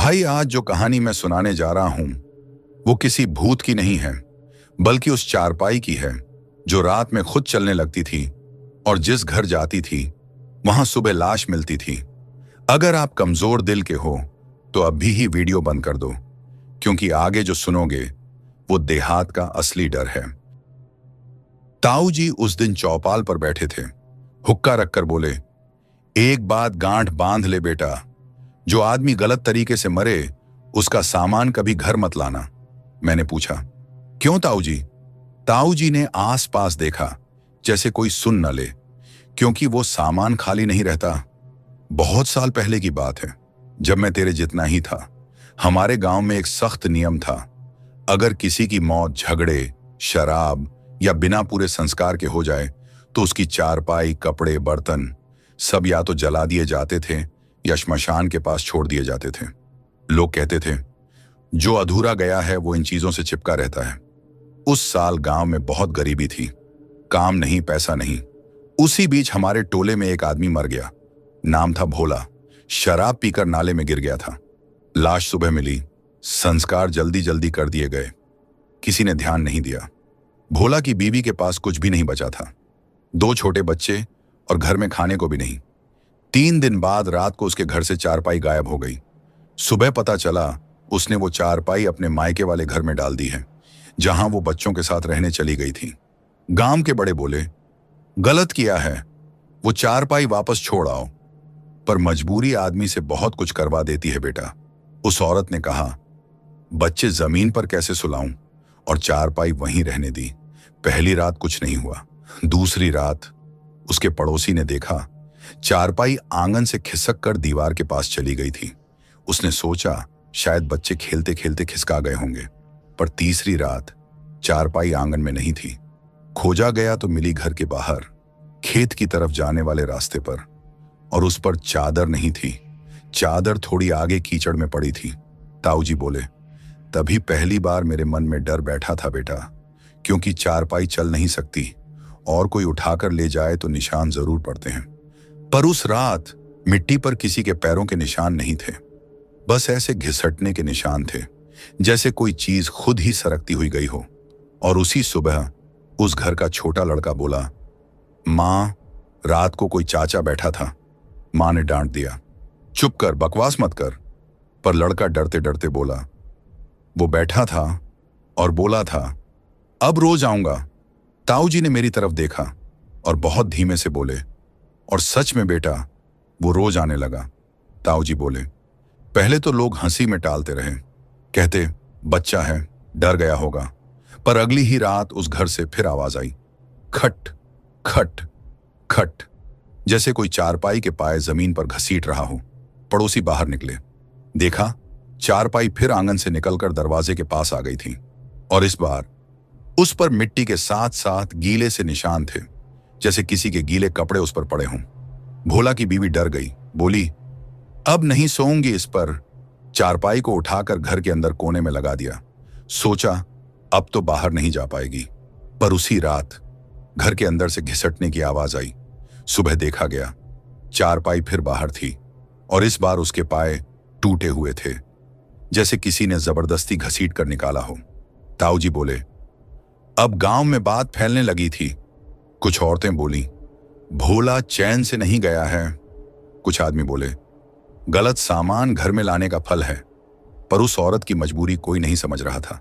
भाई, आज जो कहानी मैं सुनाने जा रहा हूं वो किसी भूत की नहीं है, बल्कि उस चारपाई की है जो रात में खुद चलने लगती थी और जिस घर जाती थी वहां सुबह लाश मिलती थी। अगर आप कमजोर दिल के हो तो अभी ही वीडियो बंद कर दो, क्योंकि आगे जो सुनोगे वो देहात का असली डर है। ताऊ जी उस दिन चौपाल पर बैठे थे। हुक्का रखकर बोले, एक बात गांठ बांध ले बेटा, जो आदमी गलत तरीके से मरे उसका सामान कभी घर मत लाना। मैंने पूछा, क्यों ताऊ जी? ताऊ जी ने आसपास देखा जैसे कोई सुन न ले, क्योंकि वो सामान खाली नहीं रहता। बहुत साल पहले की बात है, जब मैं तेरे जितना ही था। हमारे गांव में एक सख्त नियम था, अगर किसी की मौत झगड़े, शराब या बिना पूरे संस्कार के हो जाए तो उसकी चारपाई, कपड़े, बर्तन सब या तो जला दिए जाते थे या श्मशान के पास छोड़ दिए जाते थे। लोग कहते थे, जो अधूरा गया है वो इन चीजों से चिपका रहता है। उस साल गांव में बहुत गरीबी थी, काम नहीं, पैसा नहीं। उसी बीच हमारे टोले में एक आदमी मर गया। नाम था भोला। शराब पीकर नाले में गिर गया था। लाश सुबह मिली, संस्कार जल्दी जल्दी कर दिए गए। किसी ने ध्यान नहीं दिया। भोला की बीवी के पास कुछ भी नहीं बचा था, 2 छोटे बच्चे और घर में खाने को भी नहीं। 3 दिन बाद रात को उसके घर से चारपाई गायब हो गई। सुबह पता चला उसने वो चारपाई अपने मायके वाले घर में डाल दी है, जहां वो बच्चों के साथ रहने चली गई थी। गांव के बड़े बोले, गलत किया है, वो चारपाई वापस छोड़ आओ। पर मजबूरी आदमी से बहुत कुछ करवा देती है बेटा। उस औरत ने कहा, बच्चे जमीन पर कैसे सुलाऊं, और चारपाई वहीं रहने दी। पहली रात कुछ नहीं हुआ। दूसरी रात उसके पड़ोसी ने देखा चारपाई आंगन से खिसक कर दीवार के पास चली गई थी। उसने सोचा शायद बच्चे खेलते खेलते खिसका गए होंगे। पर तीसरी रात चारपाई आंगन में नहीं थी। खोजा गया तो मिली घर के बाहर, खेत की तरफ जाने वाले रास्ते पर, और उस पर चादर नहीं थी। चादर थोड़ी आगे कीचड़ में पड़ी थी। ताऊ जी बोले, तभी पहली बार मेरे मन में डर बैठा था बेटा, क्योंकि चारपाई चल नहीं सकती और कोई उठाकर ले जाए तो निशान जरूर पड़ते हैं। पर उस रात मिट्टी पर किसी के पैरों के निशान नहीं थे, बस ऐसे घिसटने के निशान थे जैसे कोई चीज खुद ही सरकती हुई गई हो। और उसी सुबह उस घर का छोटा लड़का बोला, माँ, रात को कोई चाचा बैठा था। माँ ने डांट दिया, चुप कर, बकवास मत कर। पर लड़का डरते डरते बोला, वो बैठा था और बोला था, अब रोज आऊंगा। ताऊ जी ने मेरी तरफ देखा और बहुत धीमे से बोले, और सच में बेटा, वो रोज आने लगा। ताऊ जी बोले, पहले तो लोग हंसी में टालते रहे, कहते बच्चा है, डर गया होगा। पर अगली ही रात उस घर से फिर आवाज आई, खट खट खट, जैसे कोई चारपाई के पाए जमीन पर घसीट रहा हो। पड़ोसी बाहर निकले, देखा चारपाई फिर आंगन से निकलकर दरवाजे के पास आ गई थी, और इस बार उस पर मिट्टी के साथ साथ गीले से निशान थे, जैसे किसी के गीले कपड़े उस पर पड़े हों। भोला की बीवी डर गई, बोली, अब नहीं सोऊंगी इस पर। चारपाई को उठाकर घर के अंदर कोने में लगा दिया। सोचा अब तो बाहर नहीं जा पाएगी। पर उसी रात घर के अंदर से घिसटने की आवाज आई। सुबह देखा गया, चारपाई फिर बाहर थी, और इस बार उसके पाए टूटे हुए थे, जैसे किसी ने जबरदस्ती घसीट कर निकाला हो। ताऊ जी बोले, अब गांव में बात फैलने लगी थी। कुछ औरतें बोली, भोला चैन से नहीं गया है। कुछ आदमी बोले, गलत सामान घर में लाने का फल है। पर उस औरत की मजबूरी कोई नहीं समझ रहा था।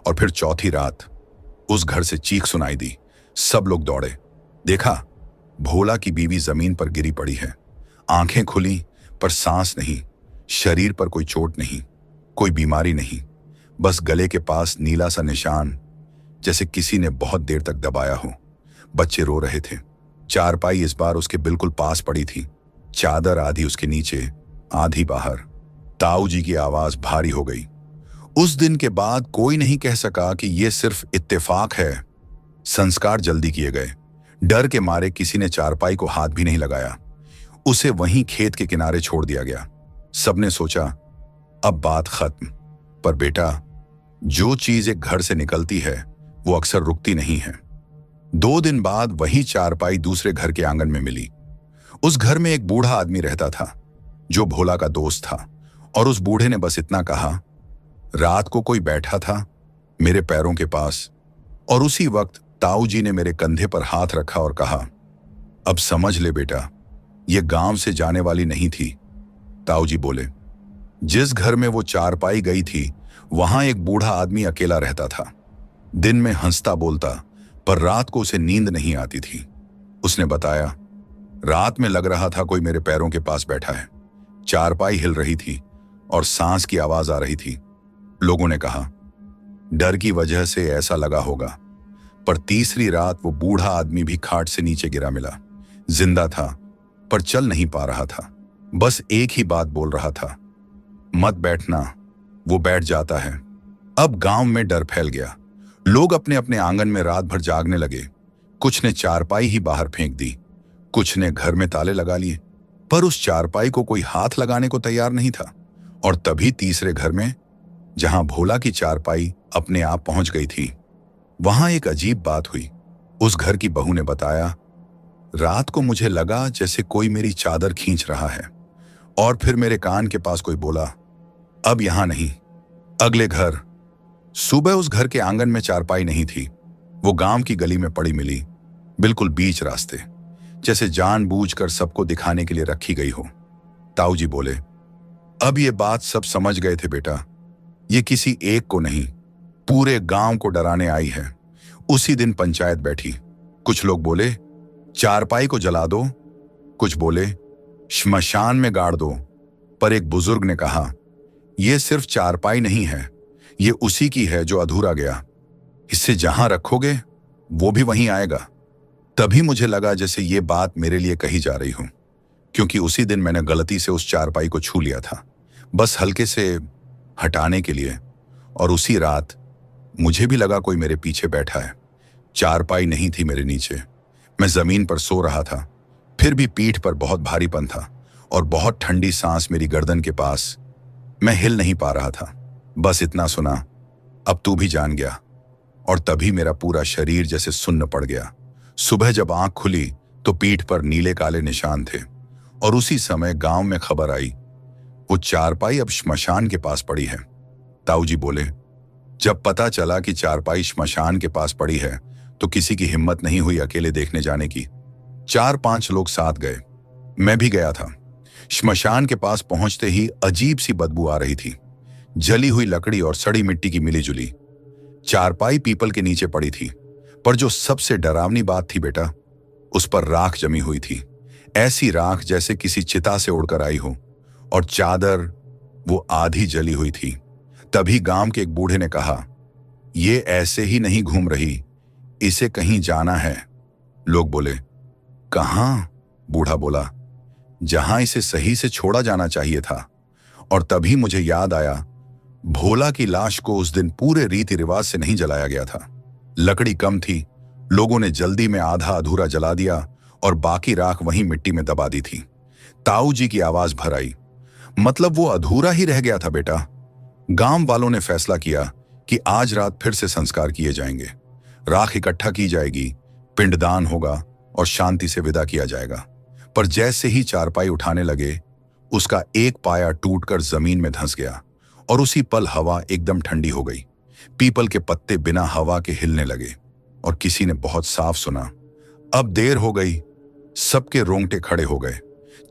और फिर चौथी रात उस घर से चीख सुनाई दी। सब लोग दौड़े, देखा भोला की बीवी जमीन पर गिरी पड़ी है। आंखें खुली पर सांस नहीं, शरीर पर कोई चोट नहीं, कोई बीमारी नहीं, बस गले के पास नीला सा निशान, जैसे किसी ने बहुत देर तक दबाया हो। बच्चे रो रहे थे। चारपाई इस बार उसके बिल्कुल पास पड़ी थी, चादर आधी उसके नीचे, आधी बाहर। ताऊ जी की आवाज भारी हो गई। उस दिन के बाद कोई नहीं कह सका कि यह सिर्फ इत्तेफाक है। संस्कार जल्दी किए गए। डर के मारे किसी ने चारपाई को हाथ भी नहीं लगाया। उसे वहीं खेत के किनारे छोड़ दिया गया। सबने सोचा अब बात खत्म। पर बेटा, जो चीज एक घर से निकलती है वो अक्सर रुकती नहीं है। 2 दिन बाद वही चारपाई दूसरे घर के आंगन में मिली। उस घर में एक बूढ़ा आदमी रहता था, जो भोला का दोस्त था और उस बूढ़े ने बस इतना कहा, रात को कोई बैठा था मेरे पैरों के पास। और उसी वक्त ताऊ जी ने मेरे कंधे पर हाथ रखा और कहा, अब समझ ले बेटा, ये गांव से जाने वाली नहीं थी। ताऊ जी बोले, जिस घर में वो चारपाई गई थी वहां एक बूढ़ा आदमी अकेला रहता था। दिन में हंसता बोलता, पर रात को उसे नींद नहीं आती थी। उसने बताया, रात में लग रहा था कोई मेरे पैरों के पास बैठा है। चारपाई हिल रही थी और सांस की आवाज आ रही थी। लोगों ने कहा, डर की वजह से ऐसा लगा होगा। पर तीसरी रात वो बूढ़ा आदमी भी खाट से नीचे गिरा मिला। जिंदा था पर चल नहीं पा रहा था। बस एक ही बात बोल रहा था, मत बैठना, वो बैठ जाता है। अब गांव में डर फैल गया। लोग अपने अपने आंगन में रात भर जागने लगे। कुछ ने चारपाई ही बाहर फेंक दी, कुछ ने घर में ताले लगा लिए, पर उस चारपाई को कोई हाथ लगाने को तैयार नहीं था। और तभी तीसरे घर में, जहां भोला की चारपाई अपने आप पहुंच गई थी, वहां एक अजीब बात हुई। उस घर की बहू ने बताया, रात को मुझे लगा जैसे कोई मेरी चादर खींच रहा है, और फिर मेरे कान के पास कोई बोला, अब यहां नहीं, अगले घर। सुबह उस घर के आंगन में चारपाई नहीं थी। वो गांव की गली में पड़ी मिली, बिल्कुल बीच रास्ते, जैसे जानबूझकर सबको दिखाने के लिए रखी गई हो। ताऊ जी बोले, अब ये बात सब समझ गए थे बेटा, ये किसी एक को नहीं, पूरे गांव को डराने आई है। उसी दिन पंचायत बैठी। कुछ लोग बोले, चारपाई को जला दो, कुछ बोले, श्मशान में गाड़ दो। पर एक बुजुर्ग ने कहा, यह सिर्फ चारपाई नहीं है, ये उसी की है जो अधूरा गया। इसे जहां रखोगे वो भी वहीं आएगा। तभी मुझे लगा जैसे ये बात मेरे लिए कही जा रही हो, क्योंकि उसी दिन मैंने गलती से उस चारपाई को छू लिया था, बस हल्के से हटाने के लिए। और उसी रात मुझे भी लगा कोई मेरे पीछे बैठा है। चारपाई नहीं थी मेरे नीचे, मैं जमीन पर सो रहा था, फिर भी पीठ पर बहुत भारीपन था और बहुत ठंडी सांस मेरी गर्दन के पास। मैं हिल नहीं पा रहा था, बस इतना सुना, अब तू भी जान गया। और तभी मेरा पूरा शरीर जैसे सुन्न पड़ गया। सुबह जब आंख खुली तो पीठ पर नीले काले निशान थे। और उसी समय गांव में खबर आई, वो चारपाई अब श्मशान के पास पड़ी है। ताऊ जी बोले, जब पता चला कि चारपाई श्मशान के पास पड़ी है तो किसी की हिम्मत नहीं हुई अकेले देखने जाने की। 4-5 लोग साथ गए, मैं भी गया था। श्मशान के पास पहुंचते ही अजीब सी बदबू आ रही थी। जली हुई लकड़ी और सड़ी मिट्टी की मिली जुली। चारपाई पीपल के नीचे पड़ी थी, पर जो सबसे डरावनी बात थी बेटा, उस पर राख जमी हुई थी। ऐसी राख जैसे किसी चिता से उड़कर आई हो, और चादर वो आधी जली हुई थी। तभी गांव के एक बूढ़े ने कहा, ये ऐसे ही नहीं घूम रही, इसे कहीं जाना है। लोग बोले, कहां? बूढ़ा बोला, जहां इसे सही से छोड़ा जाना चाहिए था। और तभी मुझे याद आया, भोला की लाश को उस दिन पूरे रीति रिवाज से नहीं जलाया गया था। लकड़ी कम थी, लोगों ने जल्दी में आधा अधूरा जला दिया और बाकी राख वहीं मिट्टी में दबा दी थी। ताऊ जी की आवाज भर आई, मतलब वो अधूरा ही रह गया था बेटा। गांव वालों ने फैसला किया कि आज रात फिर से संस्कार किए जाएंगे। राख इकट्ठा की जाएगी, पिंडदान होगा और शांति से विदा किया जाएगा। पर जैसे ही चारपाई उठाने लगे, उसका एक पाया टूटकर जमीन में धंस गया और उसी पल हवा एकदम ठंडी हो गई। पीपल के पत्ते बिना हवा के हिलने लगे और किसी ने बहुत साफ सुना, अब देर हो गई। सबके रोंगटे खड़े हो गए।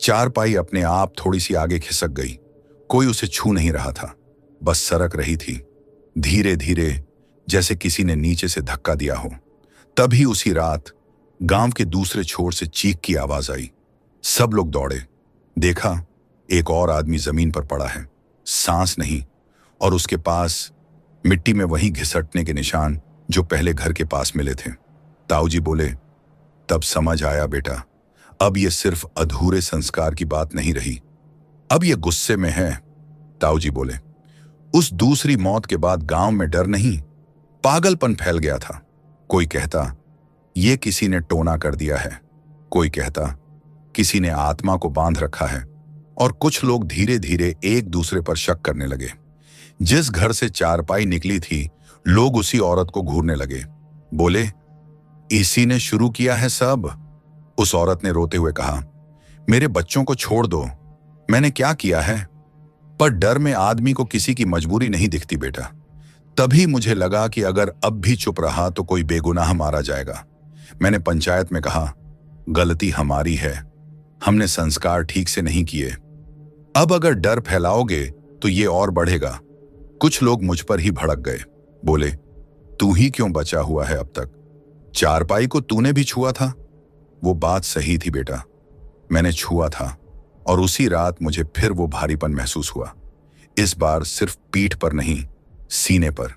चारपाई अपने आप थोड़ी सी आगे खिसक गई। कोई उसे छू नहीं रहा था, बस सरक रही थी, धीरे धीरे, जैसे किसी ने नीचे से धक्का दिया हो। तभी उसी रात गांव के दूसरे छोर से चीख की आवाज आई। सब लोग दौड़े, देखा एक और आदमी जमीन पर पड़ा है, सांस नहीं, और उसके पास मिट्टी में वही घिसटने के निशान जो पहले घर के पास मिले थे। ताऊ जी बोले, तब समझ आया बेटा, अब ये सिर्फ अधूरे संस्कार की बात नहीं रही, अब ये गुस्से में है। ताऊ जी बोले, उस दूसरी मौत के बाद गांव में डर नहीं, पागलपन फैल गया था। कोई कहता ये किसी ने टोना कर दिया है, कोई कहता किसी ने आत्मा को बांध रखा है, और कुछ लोग धीरे धीरे एक दूसरे पर शक करने लगे। जिस घर से चारपाई निकली थी, लोग उसी औरत को घूरने लगे। बोले, इसी ने शुरू किया है सब। उस औरत ने रोते हुए कहा, मेरे बच्चों को छोड़ दो, मैंने क्या किया है? पर डर में आदमी को किसी की मजबूरी नहीं दिखती बेटा। तभी मुझे लगा कि अगर अब भी चुप रहा तो कोई बेगुनाह मारा जाएगा। मैंने पंचायत में कहा, गलती हमारी है, हमने संस्कार ठीक से नहीं किए। अब अगर डर फैलाओगे तो ये और बढ़ेगा। कुछ लोग मुझ पर ही भड़क गए, बोले, तू ही क्यों बचा हुआ है अब तक? चारपाई को तूने भी छुआ था। वो बात सही थी बेटा, मैंने छुआ था और उसी रात मुझे फिर वो भारीपन महसूस हुआ। इस बार सिर्फ पीठ पर नहीं, सीने पर।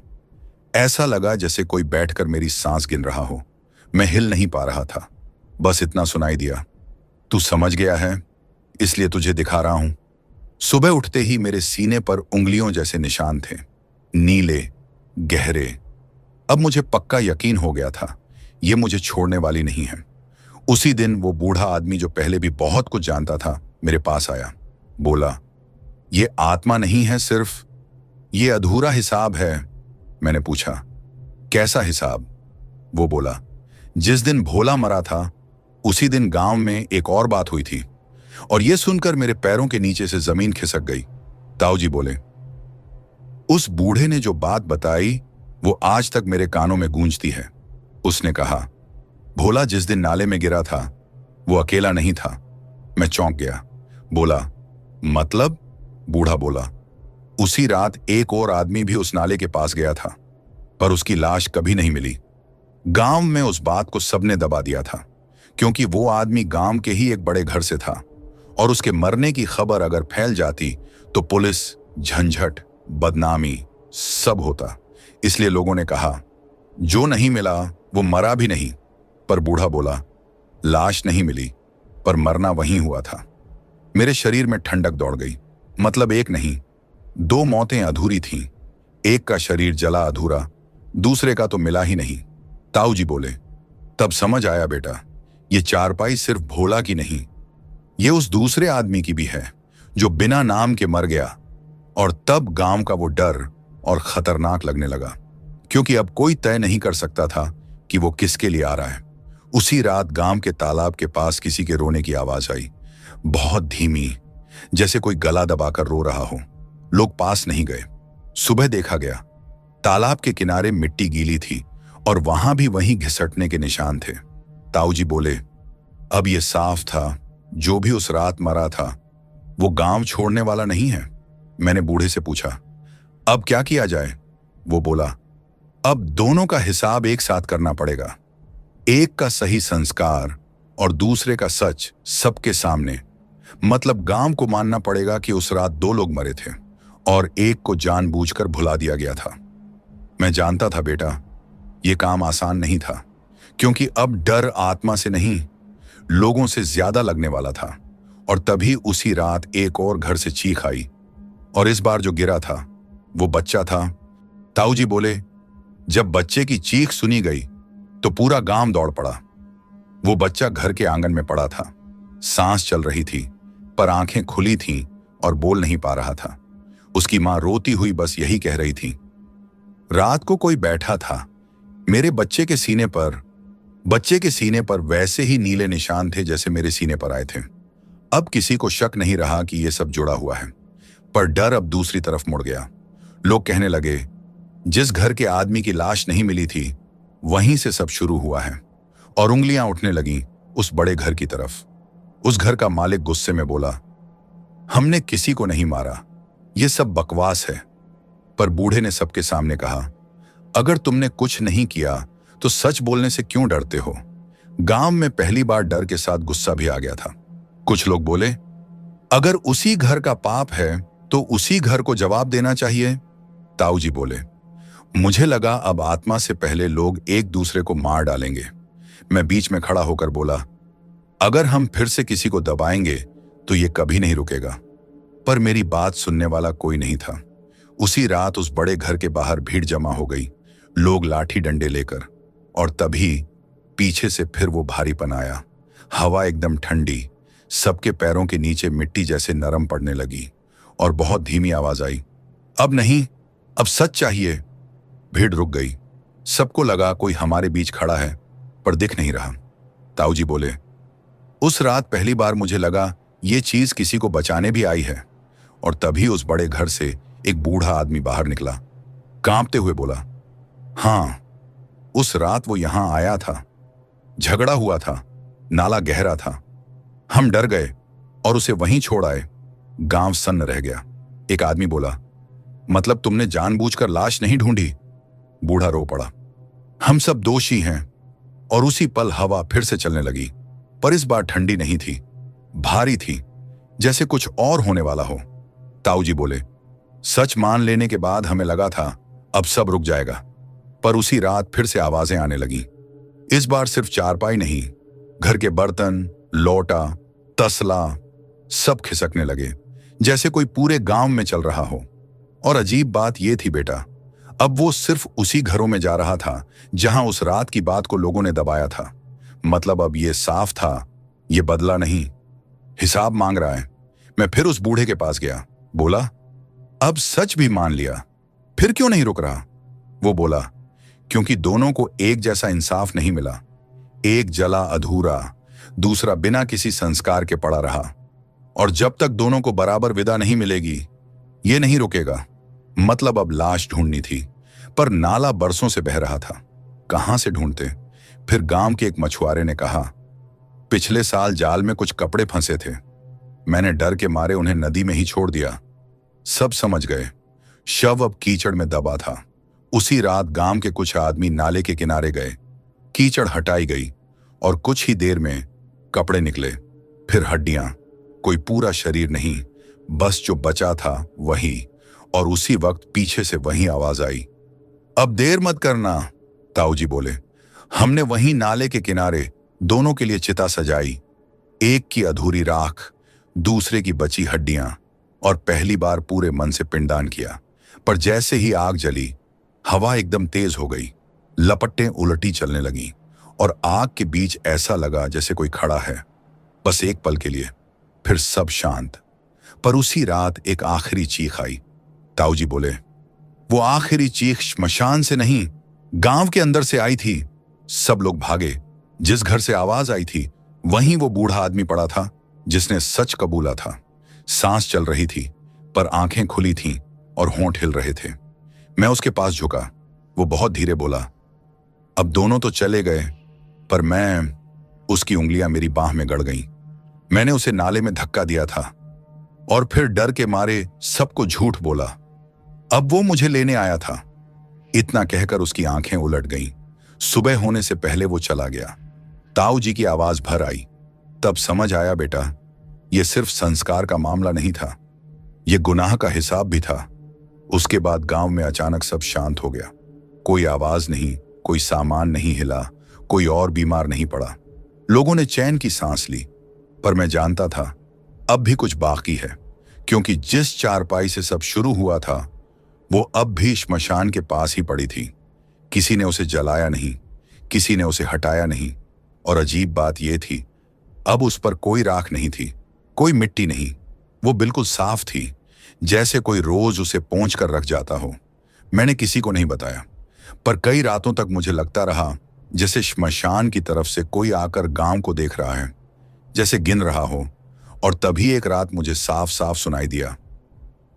ऐसा लगा जैसे कोई बैठकर मेरी सांस गिन रहा हो। मैं हिल नहीं पा रहा था। बस इतना सुनाई दिया, तू समझ गया है, इसलिए तुझे दिखा रहा हूं। सुबह उठते ही मेरे सीने पर उंगलियों जैसे निशान थे, नीले, गहरे। अब मुझे पक्का यकीन हो गया था, ये मुझे छोड़ने वाली नहीं है। उसी दिन वो बूढ़ा आदमी जो पहले भी बहुत कुछ जानता था मेरे पास आया। बोला, ये आत्मा नहीं है, सिर्फ ये अधूरा हिसाब है। मैंने पूछा, कैसा हिसाब? वो बोला, जिस दिन भोला मरा था उसी दिन गांव में एक और बात हुई थी। और यह सुनकर मेरे पैरों के नीचे से जमीन खिसक गई। ताऊजी बोले, उस बूढ़े ने जो बात बताई वो आज तक मेरे कानों में गूंजती है। उसने कहा, भोला जिस दिन नाले में गिरा था वो अकेला नहीं था। मैं चौंक गया। बोला, मतलब? बूढ़ा बोला, उसी रात एक और आदमी भी उस नाले के पास गया था, पर उसकी लाश कभी नहीं मिली। गांव में उस बात को सबने दबा दिया था, क्योंकि वो आदमी गांव के ही एक बड़े घर से था और उसके मरने की खबर अगर फैल जाती तो पुलिस, झंझट, बदनामी सब होता। इसलिए लोगों ने कहा, जो नहीं मिला वो मरा भी नहीं। पर बूढ़ा बोला, लाश नहीं मिली पर मरना वहीं हुआ था। मेरे शरीर में ठंडक दौड़ गई। मतलब एक नहीं, दो मौतें अधूरी थीं। एक का शरीर जला अधूरा, दूसरे का तो मिला ही नहीं। ताऊजी बोले, तब समझ आया बेटा, ये चारपाई सिर्फ भोला की नहीं, ये उस दूसरे आदमी की भी है जो बिना नाम के मर गया। और तब गांव का वो डर और खतरनाक लगने लगा, क्योंकि अब कोई तय नहीं कर सकता था कि वो किसके लिए आ रहा है। उसी रात गांव के तालाब के पास किसी के रोने की आवाज आई, बहुत धीमी, जैसे कोई गला दबाकर रो रहा हो। लोग पास नहीं गए। सुबह देखा गया, तालाब के किनारे मिट्टी गीली थी और वहां भी वहीं घिसटने के निशान थे। ताऊजी बोले, अब ये साफ था, जो भी उस रात मरा था वो गांव छोड़ने वाला नहीं है। मैंने बूढ़े से पूछा, अब क्या किया जाए? वो बोला, अब दोनों का हिसाब एक साथ करना पड़ेगा। एक का सही संस्कार और दूसरे का सच सबके सामने। मतलब गांव को मानना पड़ेगा कि उस रात दो लोग मरे थे और एक को जानबूझकर भुला दिया गया था। मैं जानता था बेटा, यह काम आसान नहीं था, क्योंकि अब डर आत्मा से नहीं, लोगों से ज्यादा लगने वाला था। और तभी उसी रात एक और घर से चीख आई, और इस बार जो गिरा था वो बच्चा था। ताऊजी बोले, जब बच्चे की चीख सुनी गई तो पूरा गांव दौड़ पड़ा। वो बच्चा घर के आंगन में पड़ा था, सांस चल रही थी पर आंखें खुली थीं और बोल नहीं पा रहा था। उसकी मां रोती हुई बस यही कह रही थी, रात को कोई बैठा था मेरे बच्चे के सीने पर वैसे ही नीले निशान थे जैसे मेरे सीने पर आए थे। अब किसी को शक नहीं रहा कि यह सब जुड़ा हुआ है, पर डर अब दूसरी तरफ मुड़ गया। लोग कहने लगे, जिस घर के आदमी की लाश नहीं मिली थी वहीं से सब शुरू हुआ है। और उंगलियां उठने लगीं उस बड़े घर की तरफ। उस घर का मालिक गुस्से में बोला, हमने किसी को नहीं मारा, यह सब बकवास है। पर बूढ़े ने सबके सामने कहा, अगर तुमने कुछ नहीं किया तो सच बोलने से क्यों डरते हो? गांव में पहली बार डर के साथ गुस्सा भी आ गया था। कुछ लोग बोले, अगर उसी घर का पाप है तो उसी घर को जवाब देना चाहिए। ताऊजी बोले, मुझे लगा अब आत्मा से पहले लोग एक दूसरे को मार डालेंगे। मैं बीच में खड़ा होकर बोला, अगर हम फिर से किसी को दबाएंगे तो ये कभी नहीं रुकेगा। पर मेरी बात सुनने वाला कोई नहीं था। उसी रात उस बड़े घर के बाहर भीड़ जमा हो गई, लोग लाठी डंडे लेकर। और तभी पीछे से फिर वो भारीपन आया। हवा एकदम ठंडी, सबके पैरों के नीचे मिट्टी जैसे नरम पड़ने लगी और बहुत धीमी आवाज आई, अब नहीं, अब सच चाहिए। भीड़ रुक गई। सबको लगा कोई हमारे बीच खड़ा है, पर दिख नहीं रहा। ताऊजी बोले, उस रात पहली बार मुझे लगा ये चीज किसी को बचाने भी आई है। और तभी उस बड़े घर से एक बूढ़ा आदमी बाहर निकला, कांपते हुए बोला, हाँ, उस रात वो यहां आया था। झगड़ा हुआ था, नाला गहरा था। हम डर गए और उसे वहीं छोड़ आए। गांव सन्न रह गया। एक आदमी बोला, मतलब तुमने जानबूझकर लाश नहीं ढूंढी? बूढ़ा रो पड़ा। हम सब दोषी हैं। और उसी पल हवा फिर से चलने लगी, पर इस बार ठंडी नहीं थी, भारी थी, जैसे कुछ और होने वाला हो। ताऊजी बोले, सच मान लेने के बाद हमें लगा था अब सब रुक जाएगा, पर उसी रात फिर से आवाजें आने लगी। इस बार सिर्फ चारपाई नहीं, घर के बर्तन, लोटा, तसला सब खिसकने लगे, जैसे कोई पूरे गांव में चल रहा हो। और अजीब बात यह थी बेटा, अब वो सिर्फ उसी घरों में जा रहा था जहां उस रात की बात को लोगों ने दबाया था। मतलब अब ये साफ था, ये बदला नहीं, हिसाब मांग रहा है। मैं फिर उस बूढ़े के पास गया, बोला, अब सच भी मान लिया, फिर क्यों नहीं रुक रहा? वो बोला, क्योंकि दोनों को एक जैसा इंसाफ नहीं मिला। एक जला अधूरा, दूसरा बिना किसी संस्कार के पड़ा रहा। और जब तक दोनों को बराबर विदा नहीं मिलेगी, ये नहीं रुकेगा। मतलब अब लाश ढूंढनी थी, पर नाला बरसों से बह रहा था, कहां से ढूंढते? फिर गांव के एक मछुआरे ने कहा, पिछले साल जाल में कुछ कपड़े फंसे थे, मैंने डर के मारे उन्हें नदी में ही छोड़ दिया। सब समझ गए, शव अब कीचड़ में दबा था। उसी रात गांव के कुछ आदमी नाले के किनारे गए, कीचड़ हटाई गई और कुछ ही देर में कपड़े निकले, फिर हड्डियां, कोई पूरा शरीर नहीं, बस जो बचा था वही। और उसी वक्त पीछे से वही आवाज आई, अब देर मत करना। ताऊजी बोले, हमने वहीं नाले के किनारे दोनों के लिए चिता सजाई, एक की अधूरी राख, दूसरे की बची हड्डियां, और पहली बार पूरे मन से पिंडदान किया। पर जैसे ही आग जली, हवा एकदम तेज हो गई, लपटें उलटी चलने लगी और आग के बीच ऐसा लगा जैसे कोई खड़ा है, बस एक पल के लिए, फिर सब शांत। पर उसी रात एक आखिरी चीख आई। ताऊजी बोले, वो आखिरी चीख श्मशान से नहीं, गांव के अंदर से आई थी। सब लोग भागे। जिस घर से आवाज आई थी वहीं वो बूढ़ा आदमी पड़ा था जिसने सच कबूला था। सांस चल रही थी, पर आंखें खुली थीं और होंठ हिल रहे थे। मैं उसके पास झुका। वो बहुत धीरे बोला, अब दोनों तो चले गए, पर मैं, उसकी उंगलियां मेरी बाह में गड़ गईं। मैंने उसे नाले में धक्का दिया था और फिर डर के मारे सबको झूठ बोला। अब वो मुझे लेने आया था। इतना कहकर उसकी आंखें उलट गईं। सुबह होने से पहले वो चला गया। ताऊ जी की आवाज भर आई। तब समझ आया, बेटा, ये सिर्फ संस्कार का मामला नहीं था, ये गुनाह का हिसाब भी था। उसके बाद गांव में अचानक सब शांत हो गया। कोई आवाज नहीं, कोई सामान नहीं हिला, कोई और बीमार नहीं पड़ा। लोगों ने चैन की सांस ली। पर मैं जानता था अब भी कुछ बाकी है, क्योंकि जिस चारपाई से सब शुरू हुआ था वो अब भी श्मशान के पास ही पड़ी थी। किसी ने उसे जलाया नहीं, किसी ने उसे हटाया नहीं। और अजीब बात यह थी, अब उस पर कोई राख नहीं थी, कोई मिट्टी नहीं। वो बिल्कुल साफ थी, जैसे कोई रोज उसे पोंछ कर रख जाता हो। मैंने किसी को नहीं बताया, पर कई रातों तक मुझे लगता रहा जैसे श्मशान की तरफ से कोई आकर गांव को देख रहा है, जैसे गिन रहा हो। और तभी एक रात मुझे साफ साफ सुनाई दिया,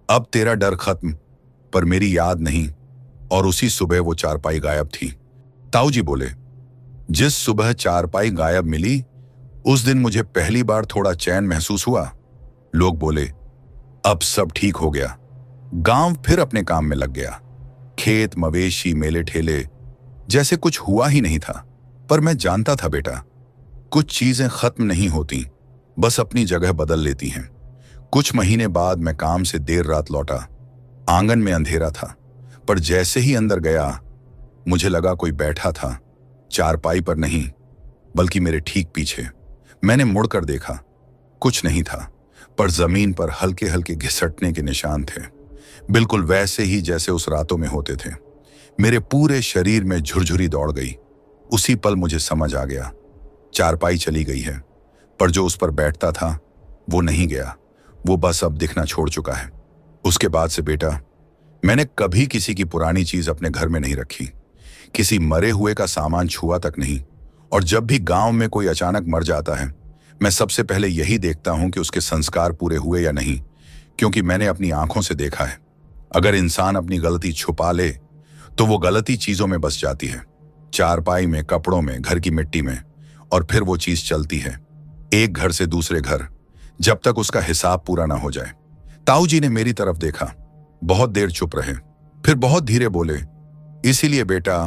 अब तेरा डर खत्म, पर मेरी याद नहीं। और उसी सुबह वो चारपाई गायब थी। ताऊ जी बोले, जिस सुबह चारपाई गायब मिली उस दिन मुझे पहली बार थोड़ा चैन महसूस हुआ। लोग बोले, अब सब ठीक हो गया। गांव फिर अपने काम में लग गया। खेत, मवेशी, मेले ठेले, जैसे कुछ हुआ ही नहीं था। पर मैं जानता था, बेटा, कुछ चीजें खत्म नहीं होती, बस अपनी जगह बदल लेती हैं। कुछ महीने बाद मैं काम से देर रात लौटा। आंगन में अंधेरा था, पर जैसे ही अंदर गया मुझे लगा कोई बैठा था, चारपाई पर नहीं बल्कि मेरे ठीक पीछे। मैंने मुड़कर देखा, कुछ नहीं था, पर जमीन पर हल्के हल्के घिसटने के निशान थे, बिल्कुल वैसे ही जैसे उस रातों में होते थे। मेरे पूरे शरीर में झुरझुरी दौड़ गई। उसी पल मुझे समझ आ गया, चारपाई चली गई है, पर जो उस पर बैठता था वो नहीं गया, वो बस अब दिखना छोड़ चुका है। उसके बाद से बेटा, मैंने कभी किसी की पुरानी चीज अपने घर में नहीं रखी, किसी मरे हुए का सामान छुआ तक नहीं। और जब भी गांव में कोई अचानक मर जाता है, मैं सबसे पहले यही देखता हूं कि उसके संस्कार पूरे हुए या नहीं, क्योंकि मैंने अपनी आंखों से देखा है, अगर इंसान अपनी गलती छुपा ले तो वो गलती चीजों में बस जाती है, चारपाई में, कपड़ों में, घर की मिट्टी में, और फिर वो चीज चलती है एक घर से दूसरे घर, जब तक उसका हिसाब पूरा ना हो जाए। ताऊ जी ने मेरी तरफ देखा, बहुत देर चुप रहे, फिर बहुत धीरे बोले, इसीलिए बेटा,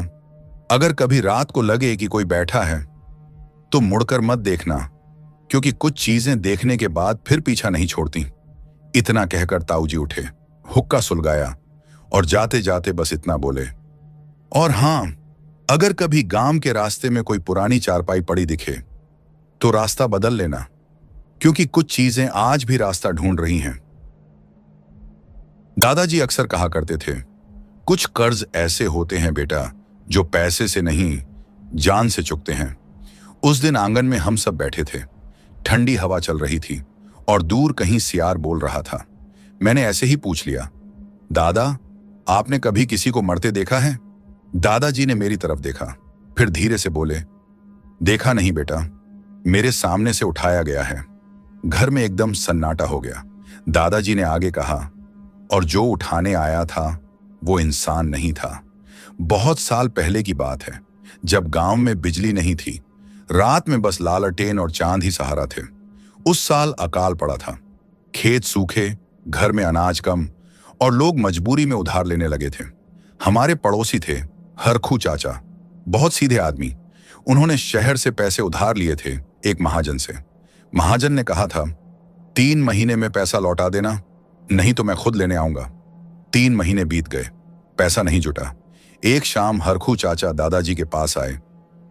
अगर कभी रात को लगे कि कोई बैठा है तो मुड़कर मत देखना, क्योंकि कुछ चीजें देखने के बाद फिर पीछा नहीं छोड़ती। इतना कहकर ताऊ जी उठे, हुक्का सुलगाया और जाते जाते बस इतना बोले, और हां, अगर कभी गांव के रास्ते में कोई पुरानी चारपाई पड़ी दिखे तो रास्ता बदल लेना, क्योंकि कुछ चीजें आज भी रास्ता ढूंढ रही हैं। दादाजी अक्सर कहा करते थे, कुछ कर्ज ऐसे होते हैं बेटा जो पैसे से नहीं, जान से चुकते हैं। उस दिन आंगन में हम सब बैठे थे, ठंडी हवा चल रही थी और दूर कहीं सियार बोल रहा था। मैंने ऐसे ही पूछ लिया, दादा, आपने कभी किसी को मरते देखा है? दादाजी ने मेरी तरफ देखा, फिर धीरे से बोले, देखा नहीं बेटा, मेरे सामने से उठाया गया है। घर में एकदम सन्नाटा हो गया। दादाजी ने आगे कहा, और जो उठाने आया था वो इंसान नहीं था। बहुत साल पहले की बात है, जब गांव में बिजली नहीं थी, रात में बस लालटेन और चांद ही सहारा थे। उस साल अकाल पड़ा था, खेत सूखे, घर में अनाज कम और लोग मजबूरी में उधार लेने लगे थे। हमारे पड़ोसी थे हरखू चाचा, बहुत सीधे आदमी। उन्होंने शहर से पैसे उधार लिए थे एक महाजन से। महाजन ने कहा था, 3 महीने में पैसा लौटा देना, नहीं तो मैं खुद लेने आऊंगा। 3 महीने बीत गए, पैसा नहीं जुटा। एक शाम हरखू चाचा दादाजी के पास आए,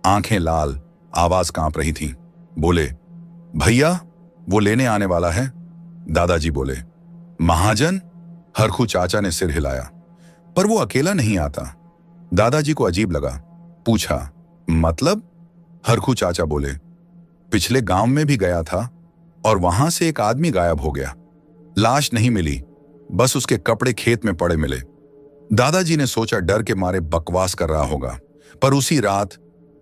आंखें लाल, आवाज कांप रही थी। बोले, भैया, वो लेने आने वाला है। दादाजी बोले, महाजन? हरखू चाचा ने सिर हिलाया, पर वो अकेला नहीं आता। दादाजी को अजीब लगा, पूछा, मतलब? हरखू चाचा बोले, पिछले गांव में भी गया था और वहां से एक आदमी गायब हो गया। लाश नहीं मिली, बस उसके कपड़े खेत में पड़े मिले। दादाजी ने सोचा डर के मारे बकवास कर रहा होगा, पर उसी रात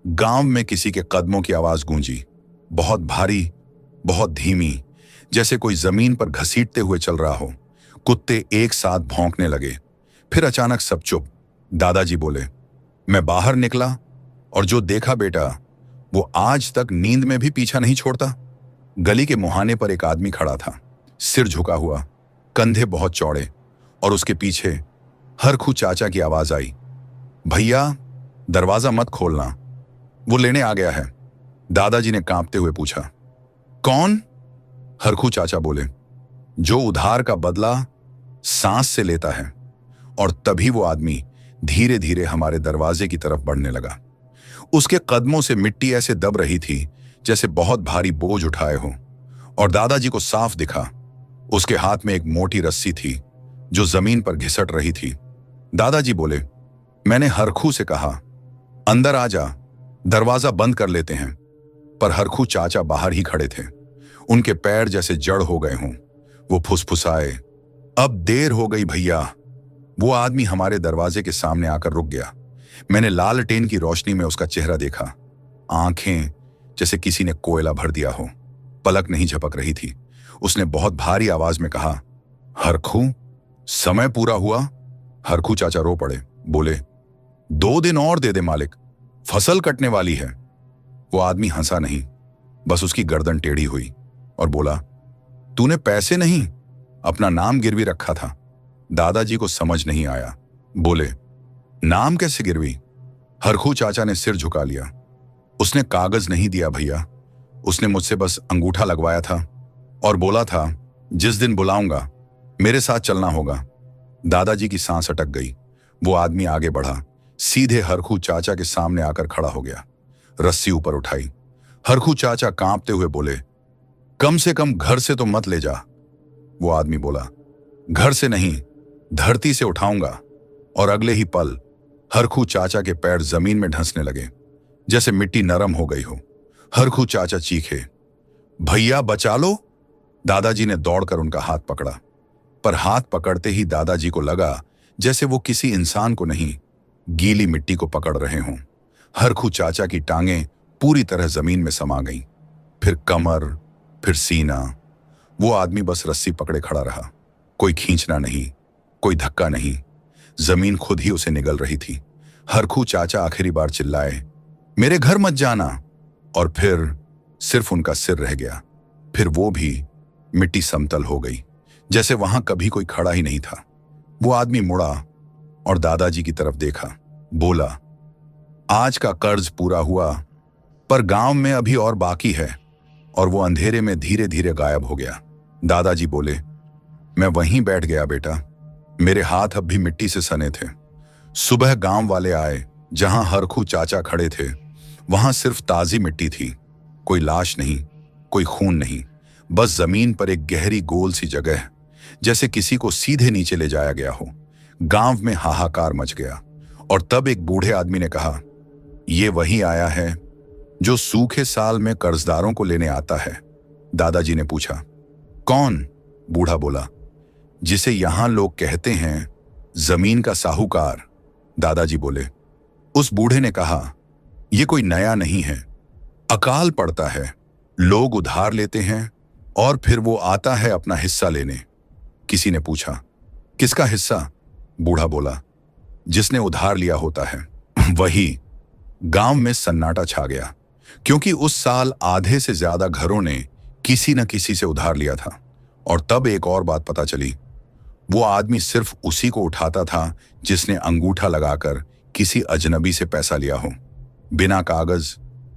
गांव में किसी के कदमों की आवाज गूंजी, बहुत भारी, बहुत धीमी, जैसे कोई जमीन पर घसीटते हुए चल रहा हो। कुत्ते एक साथ भौंकने लगे, फिर अचानक सब चुप। दादाजी बोले, मैं बाहर निकला और जो देखा बेटा, वो आज तक नींद में भी पीछा नहीं छोड़ता। गली के मुहाने पर एक आदमी खड़ा था, सिर झुका हुआ, कंधे बहुत चौड़े, और उसके पीछे हरखू चाचा की आवाज आई, भैया, दरवाजा मत खोलना, वो लेने आ गया है। दादाजी ने कांपते हुए पूछा, कौन? हरखू चाचा बोले, जो उधार का बदला सांस से लेता है। और तभी वो आदमी धीरे धीरे हमारे दरवाजे की तरफ बढ़ने लगा। उसके कदमों से मिट्टी ऐसे दब रही थी जैसे बहुत भारी बोझ उठाए हो, और दादाजी को साफ दिखा, उसके हाथ में एक मोटी रस्सी थी जो जमीन पर घिसट रही थी। दादाजी बोले, मैंने हरखू से कहा, अंदर आ जा, दरवाजा बंद कर लेते हैं, पर हरखू चाचा बाहर ही खड़े थे। उनके पैर जैसे जड़ हो गए हों। वो फुसफुसाए, अब देर हो गई भैया। वो आदमी हमारे दरवाजे के सामने आकर रुक गया। मैंने लालटेन की रोशनी में उसका चेहरा देखा, आंखें जैसे किसी ने कोयला भर दिया हो, पलक नहीं झपक रही थी। उसने बहुत भारी आवाज में कहा, हरखू, समय पूरा हुआ। हरखू चाचा रो पड़े, बोले, 2 दिन और दे दे मालिक, फसल कटने वाली है। वो आदमी हंसा नहीं, बस उसकी गर्दन टेढ़ी हुई और बोला, तूने पैसे नहीं, अपना नाम गिरवी रखा था। दादाजी को समझ नहीं आया, बोले, नाम कैसे गिरवी? हरखू चाचा ने सिर झुका लिया। उसने कागज नहीं दिया भैया, उसने मुझसे बस अंगूठा लगवाया था और बोला था, जिस दिन बुलाऊंगा मेरे साथ चलना होगा। दादाजी की सांस अटक गई। वो आदमी आगे बढ़ा, सीधे हरखू चाचा के सामने आकर खड़ा हो गया, रस्सी ऊपर उठाई। हरखू चाचा कांपते हुए बोले, कम से कम घर से तो मत ले जा। वो आदमी बोला, घर से नहीं, धरती से उठाऊंगा। और अगले ही पल हरखू चाचा के पैर जमीन में ढंसने लगे, जैसे मिट्टी नरम हो गई हो। हरखू चाचा चीखे, भैया बचा लो। दादाजी ने दौड़कर उनका हाथ पकड़ा, पर हाथ पकड़ते ही दादाजी को लगा जैसे वो किसी इंसान को नहीं, गीली मिट्टी को पकड़ रहे हों। हरखू चाचा की टांगें पूरी तरह जमीन में समा गईं, फिर कमर, फिर सीना। वो आदमी बस रस्सी पकड़े खड़ा रहा। कोई खींचना नहीं, कोई धक्का नहीं। जमीन खुद ही उसे निगल रही थी। हरखू चाचा आखिरी बार चिल्लाए, मेरे घर मत जाना, और फिर सिर्फ उनका सिर रह गया। फिर वो भी मिट्टी समतल हो गई, जैसे वहां कभी कोई खड़ा ही नहीं था। वो आदमी मुड़ा और दादाजी की तरफ देखा, बोला, आज का कर्ज पूरा हुआ, पर गांव में अभी और बाकी है। और वो अंधेरे में धीरे धीरे गायब हो गया। दादाजी बोले, मैं वहीं बैठ गया बेटा, मेरे हाथ अब भी मिट्टी से सने थे। सुबह गांव वाले आए, जहां हरखू चाचा खड़े थे वहां सिर्फ ताजी मिट्टी थी। कोई लाश नहीं, कोई खून नहीं, बस जमीन पर एक गहरी गोल सी जगह, जैसे किसी को सीधे नीचे ले जाया गया हो। गांव में हाहाकार मच गया। और तब एक बूढ़े आदमी ने कहा, ये वही आया है जो सूखे साल में कर्जदारों को लेने आता है। दादाजी ने पूछा, कौन? बूढ़ा बोला, जिसे यहां लोग कहते हैं जमीन का साहूकार। दादाजी बोले। उस बूढ़े ने कहा, यह कोई नया नहीं है, अकाल पड़ता है, लोग उधार लेते हैं और फिर वो आता है अपना हिस्सा लेने। किसी ने पूछा, किसका हिस्सा? बूढ़ा बोला, जिसने उधार लिया होता है वही। गांव में सन्नाटा छा गया, क्योंकि उस साल आधे से ज्यादा घरों ने किसी न किसी से उधार लिया था। और तब एक और बात पता चली, वो आदमी सिर्फ उसी को उठाता था जिसने अंगूठा लगाकर किसी अजनबी से पैसा लिया हो, बिना कागज,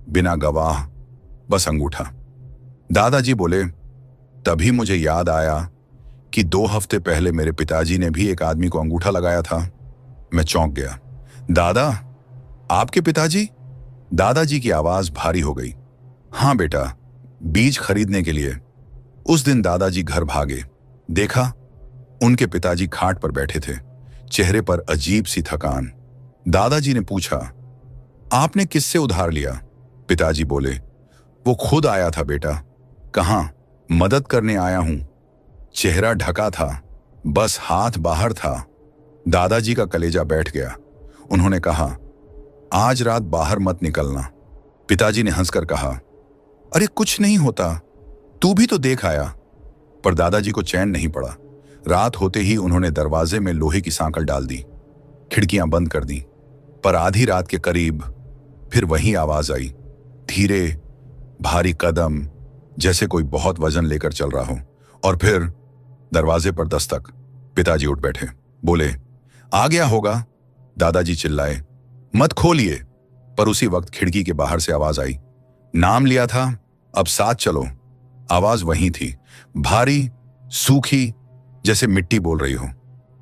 बिना गवाह, बस अंगूठा। दादाजी बोले, तभी मुझे याद आया कि 2 हफ्ते पहले मेरे पिताजी ने भी एक आदमी को अंगूठा लगाया था। मैं चौंक गया। दादा, आपके पिताजी? दादाजी की आवाज भारी हो गई। हाँ बेटा, बीज खरीदने के लिए। उस दिन दादाजी घर भागे। देखा, उनके पिताजी खाट पर बैठे थे, चेहरे पर अजीब सी थकान। दादाजी ने पूछा, आपने किससे उधार लिया? पिताजी बोले, वो खुद आया था बेटा। कहां? मदद करने आया हूं। चेहरा ढका था, बस हाथ बाहर था। दादाजी का कलेजा बैठ गया। उन्होंने कहा, आज रात बाहर मत निकलना। पिताजी ने हंसकर कहा, अरे कुछ नहीं होता, तू भी तो देख आया। पर दादाजी को चैन नहीं पड़ा। रात होते ही उन्होंने दरवाजे में लोहे की सांकल डाल दी, खिड़कियां बंद कर दी। पर आधी रात के करीब फिर वही आवाज आई, धीरे, भारी कदम, जैसे कोई बहुत वजन लेकर चल रहा हो। और फिर दरवाजे पर दस्तक। पिताजी उठ बैठे, बोले, आ गया होगा। दादाजी चिल्लाए, मत खोलिए। पर उसी वक्त खिड़की के बाहर से आवाज आई, नाम लिया था, अब साथ चलो। आवाज वही थी, भारी, सूखी, जैसे मिट्टी बोल रही हो।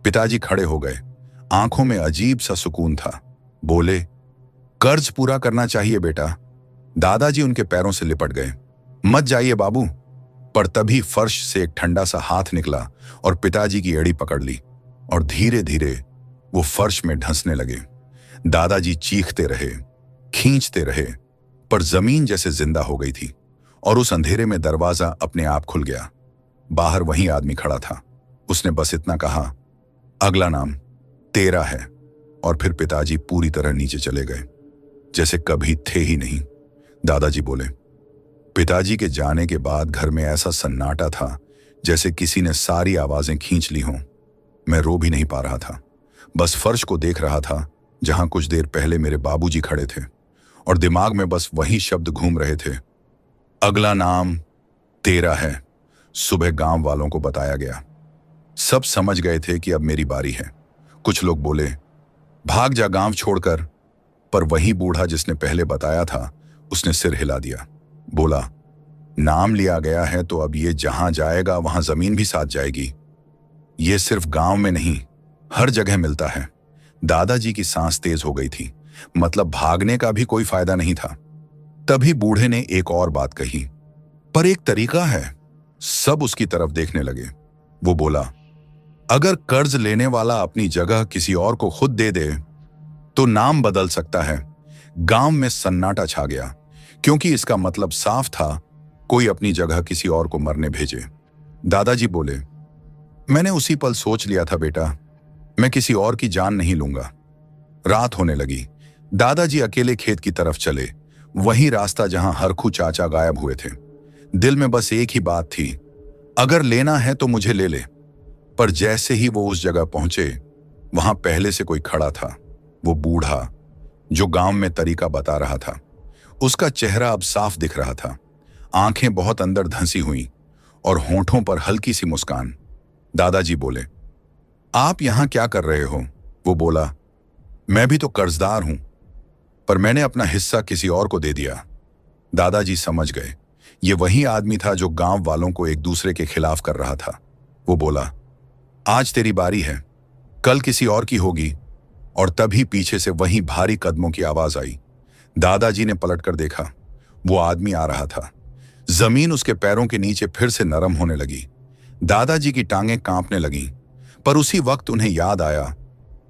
पिताजी खड़े हो गए, आंखों में अजीब सा सुकून था। बोले, कर्ज पूरा करना चाहिए बेटा। दादाजी उनके पैरों से लिपट गए। मत जाइए बाबू। पर तभी फर्श से एक ठंडा सा हाथ निकला और पिताजी की एड़ी पकड़ ली, और धीरे धीरे वो फर्श में ढंसने लगे। दादाजी चीखते रहे, खींचते रहे, पर जमीन जैसे जिंदा हो गई थी। और उस अंधेरे में दरवाजा अपने आप खुल गया। बाहर वही आदमी खड़ा था। उसने बस इतना कहा, अगला नाम तेरा है। और फिर पिताजी पूरी तरह नीचे चले गए, जैसे कभी थे ही नहीं। दादाजी बोले, पिताजी के जाने के बाद घर में ऐसा सन्नाटा था जैसे किसी ने सारी आवाजें खींच ली हों। मैं रो भी नहीं पा रहा था, बस फर्श को देख रहा था जहां कुछ देर पहले मेरे बाबूजी खड़े थे, और दिमाग में बस वही शब्द घूम रहे थे, अगला नाम तेरा है। सुबह गांव वालों को बताया गया। सब समझ गए थे कि अब मेरी बारी है। कुछ लोग बोले, भाग जा गांव छोड़कर। पर वही बूढ़ा जिसने पहले बताया था, उसने सिर हिला दिया। बोला, नाम लिया गया है तो अब ये जहां जाएगा वहां जमीन भी साथ जाएगी। ये सिर्फ गांव में नहीं, हर जगह मिलता है। दादाजी की सांस तेज हो गई थी, मतलब भागने का भी कोई फायदा नहीं था। तभी बूढ़े ने एक और बात कही, पर एक तरीका है। सब उसकी तरफ देखने लगे। वो बोला, अगर कर्ज लेने वाला अपनी जगह किसी और को खुद दे दे तो नाम बदल सकता है। गांव में सन्नाटा छा गया, क्योंकि इसका मतलब साफ था, कोई अपनी जगह किसी और को मरने भेजे। दादाजी बोले, मैंने उसी पल सोच लिया था बेटा, मैं किसी और की जान नहीं लूंगा। रात होने लगी। दादाजी अकेले खेत की तरफ चले, वही रास्ता जहां हरखू चाचा गायब हुए थे। दिल में बस एक ही बात थी, अगर लेना है तो मुझे ले ले। पर जैसे ही वो उस जगह पहुंचे, वहां पहले से कोई खड़ा था। वो बूढ़ा जो गांव में तरीका बता रहा था। उसका चेहरा अब साफ दिख रहा था, आंखें बहुत अंदर धंसी हुई और होंठों पर हल्की सी मुस्कान। दादाजी बोले, आप यहां क्या कर रहे हो? वो बोला, मैं भी तो कर्जदार हूं, पर मैंने अपना हिस्सा किसी और को दे दिया। दादाजी समझ गए, ये वही आदमी था जो गांव वालों को एक दूसरे के खिलाफ कर रहा था। वो बोला, आज तेरी बारी है, कल किसी और की होगी। और तभी पीछे से वही भारी कदमों की आवाज आई। दादाजी ने पलटकर देखा, वो आदमी आ रहा था। जमीन उसके पैरों के नीचे फिर से नरम होने लगी। दादाजी की टांगें कांपने लगीं, पर उसी वक्त उन्हें याद आया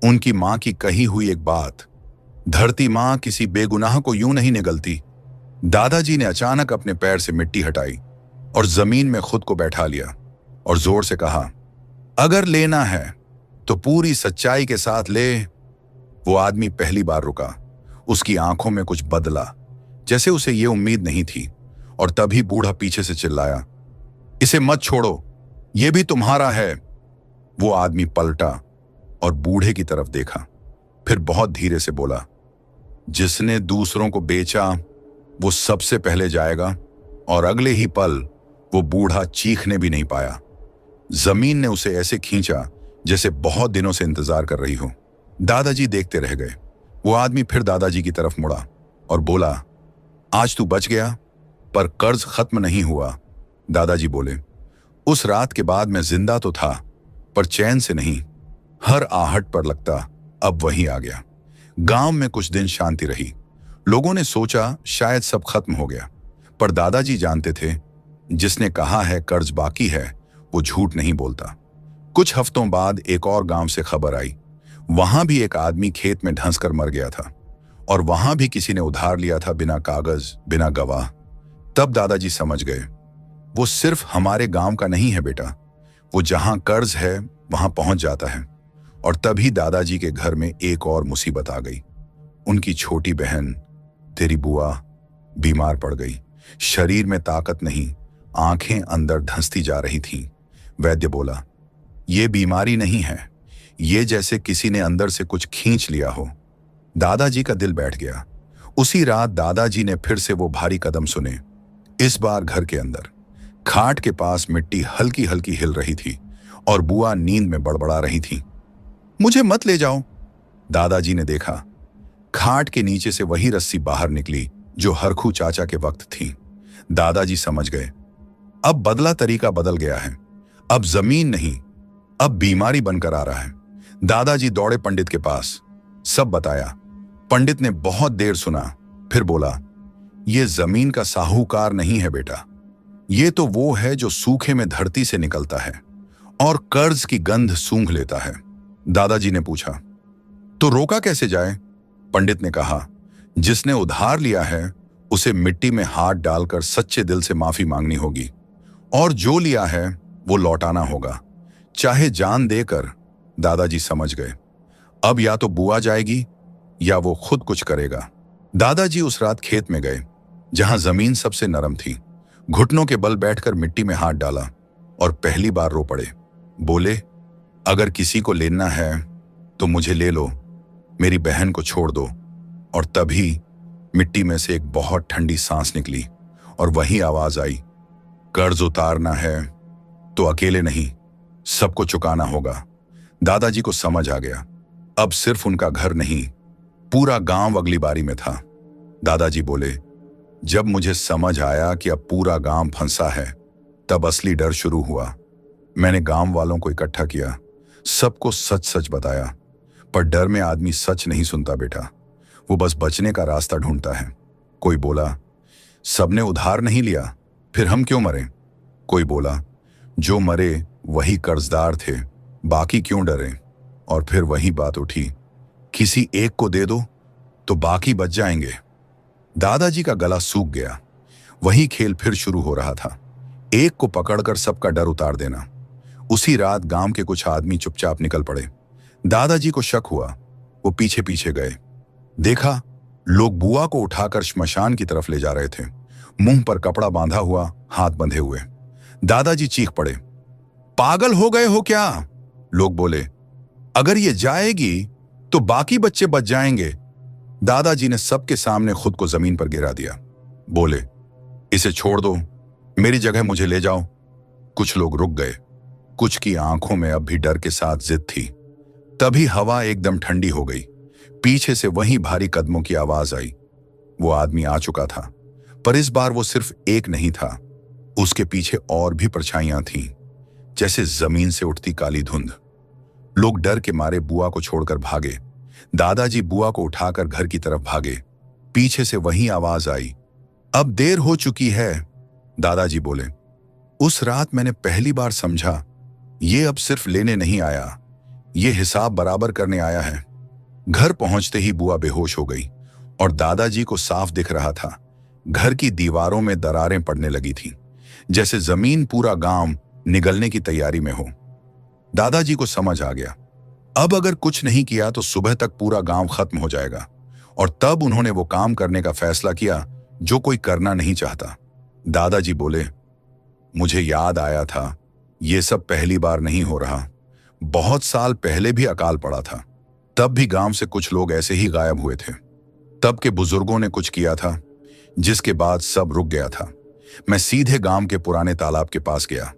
उनकी मां की कही हुई एक बात, धरती मां किसी बेगुनाह को यूं नहीं निगलती। दादाजी ने अचानक अपने पैर से मिट्टी हटाई और जमीन में खुद को बैठा लिया और जोर से कहा, अगर लेना है तो पूरी सच्चाई के साथ ले। वो आदमी पहली बार रुका, उसकी आंखों में कुछ बदला, जैसे उसे ये उम्मीद नहीं थी। और तभी बूढ़ा पीछे से चिल्लाया, इसे मत छोड़ो, ये भी तुम्हारा है। वो आदमी पलटा और बूढ़े की तरफ देखा, फिर बहुत धीरे से बोला, जिसने दूसरों को बेचा वो सबसे पहले जाएगा। और अगले ही पल वो बूढ़ा चीखने भी नहीं पाया। जमीन ने उसे ऐसे खींचा जैसे बहुत दिनों से इंतजार कर रही हो। दादाजी देखते रह गए। वो आदमी फिर दादाजी की तरफ मुड़ा और बोला, आज तू बच गया, पर कर्ज खत्म नहीं हुआ। दादाजी बोले, उस रात के बाद मैं जिंदा तो था, पर चैन से नहीं। हर आहट पर लगता अब वही आ गया। गांव में कुछ दिन शांति रही। लोगों ने सोचा शायद सब खत्म हो गया, पर दादाजी जानते थे, जिसने कहा है कर्ज बाकी है, वो झूठ नहीं बोलता। कुछ हफ्तों बाद एक और गांव से खबर आई। वहां भी एक आदमी खेत में धंस कर मर गया था, और वहां भी किसी ने उधार लिया था, बिना कागज, बिना गवाह। तब दादाजी समझ गए, वो सिर्फ हमारे गांव का नहीं है बेटा, वो जहां कर्ज है वहां पहुंच जाता है। और तभी दादाजी के घर में एक और मुसीबत आ गई। उनकी छोटी बहन, तेरी बुआ, बीमार पड़ गई। शरीर में ताकत नहीं, आंखें अंदर धंसती जा रही थीं। वैद्य बोला, ये बीमारी नहीं है, ये जैसे किसी ने अंदर से कुछ खींच लिया हो। दादाजी का दिल बैठ गया। उसी रात दादाजी ने फिर से वो भारी कदम सुने। इस बार घर के अंदर खाट के पास मिट्टी हल्की हल्की हिल रही थी और बुआ नींद में बड़बड़ा रही थी। मुझे मत ले जाओ। दादाजी ने देखा, खाट के नीचे से वही रस्सी बाहर निकली जो हरखू चाचा के वक्त थी। दादाजी समझ गए, अब बदला तरीका बदल गया है। अब जमीन नहीं, अब बीमारी बनकर आ रहा है। दादाजी दौड़े पंडित के पास, सब बताया। पंडित ने बहुत देर सुना, फिर बोला, ये जमीन का साहूकार नहीं है बेटा, ये तो वो है जो सूखे में धरती से निकलता है और कर्ज की गंध सूंघ लेता है। दादाजी ने पूछा, तो रोका कैसे जाए? पंडित ने कहा, जिसने उधार लिया है उसे मिट्टी में हाथ डालकर सच्चे दिल से माफी मांगनी होगी, और जो लिया है वो लौटाना होगा, चाहे जान देकर। दादाजी समझ गए, अब या तो बुआ जाएगी या वो खुद कुछ करेगा। दादाजी उस रात खेत में गए जहां जमीन सबसे नरम थी। घुटनों के बल बैठकर मिट्टी में हाथ डाला और पहली बार रो पड़े। बोले, अगर किसी को लेना है तो मुझे ले लो, मेरी बहन को छोड़ दो। और तभी मिट्टी में से एक बहुत ठंडी सांस निकली और वही आवाज आई, कर्ज उतारना है तो अकेले नहीं, सबको चुकाना होगा। दादाजी को समझ आ गया, अब सिर्फ उनका घर नहीं, पूरा गांव अगली बारी में था। दादाजी बोले, जब मुझे समझ आया कि अब पूरा गांव फंसा है, तब असली डर शुरू हुआ। मैंने गांव वालों को इकट्ठा किया, सबको सच सच बताया। पर डर में आदमी सच नहीं सुनता बेटा, वो बस बचने का रास्ता ढूंढता है। कोई बोला, सबने उधार नहीं लिया, फिर हम क्यों मरे? कोई बोला, जो मरे वही कर्जदार थे, बाकी क्यों डरे? और फिर वही बात उठी, किसी एक को दे दो तो बाकी बच जाएंगे। दादाजी का गला सूख गया। वही खेल फिर शुरू हो रहा था, एक को पकड़कर सबका डर उतार देना। उसी रात गांव के कुछ आदमी चुपचाप निकल पड़े। दादाजी को शक हुआ, वो पीछे पीछे गए। देखा, लोग बुआ को उठाकर श्मशान की तरफ ले जा रहे थे, मुंह पर कपड़ा बांधा हुआ, हाथ बंधे हुए। दादाजी चीख पड़े, पागल हो गए हो क्या? लोग बोले, अगर ये जाएगी तो बाकी बच्चे बच जाएंगे। दादाजी ने सबके सामने खुद को जमीन पर गिरा दिया। बोले, इसे छोड़ दो, मेरी जगह मुझे ले जाओ। कुछ लोग रुक गए, कुछ की आंखों में अब भी डर के साथ जिद थी। तभी हवा एकदम ठंडी हो गई। पीछे से वही भारी कदमों की आवाज आई। वो आदमी आ चुका था, पर इस बार वो सिर्फ एक नहीं था। उसके पीछे और भी परछाइयां थीं, जैसे जमीन से उठती काली धुंध। लोग डर के मारे बुआ को छोड़कर भागे। दादाजी बुआ को उठाकर घर की तरफ भागे। पीछे से वही आवाज आई, अब देर हो चुकी है। दादाजी बोले, उस रात मैंने पहली बार समझा, ये अब सिर्फ लेने नहीं आया, ये हिसाब बराबर करने आया है। घर पहुंचते ही बुआ बेहोश हो गई और दादाजी को साफ दिख रहा था, घर की दीवारों में दरारें पड़ने लगी थीं, जैसे जमीन पूरा गांव निगलने की तैयारी में हो। दादाजी को समझ आ गया, अब अगर कुछ नहीं किया तो सुबह तक पूरा गांव खत्म हो जाएगा। और तब उन्होंने वो काम करने का फैसला किया जो कोई करना नहीं चाहता। दादाजी बोले, मुझे याद आया था, ये सब पहली बार नहीं हो रहा। बहुत साल पहले भी अकाल पड़ा था, तब भी गांव से कुछ लोग ऐसे ही गायब हुए थे। तब के बुजुर्गों ने कुछ किया था, जिसके बाद सब रुक गया था। मैं सीधे गांव के पुराने तालाब के पास गया।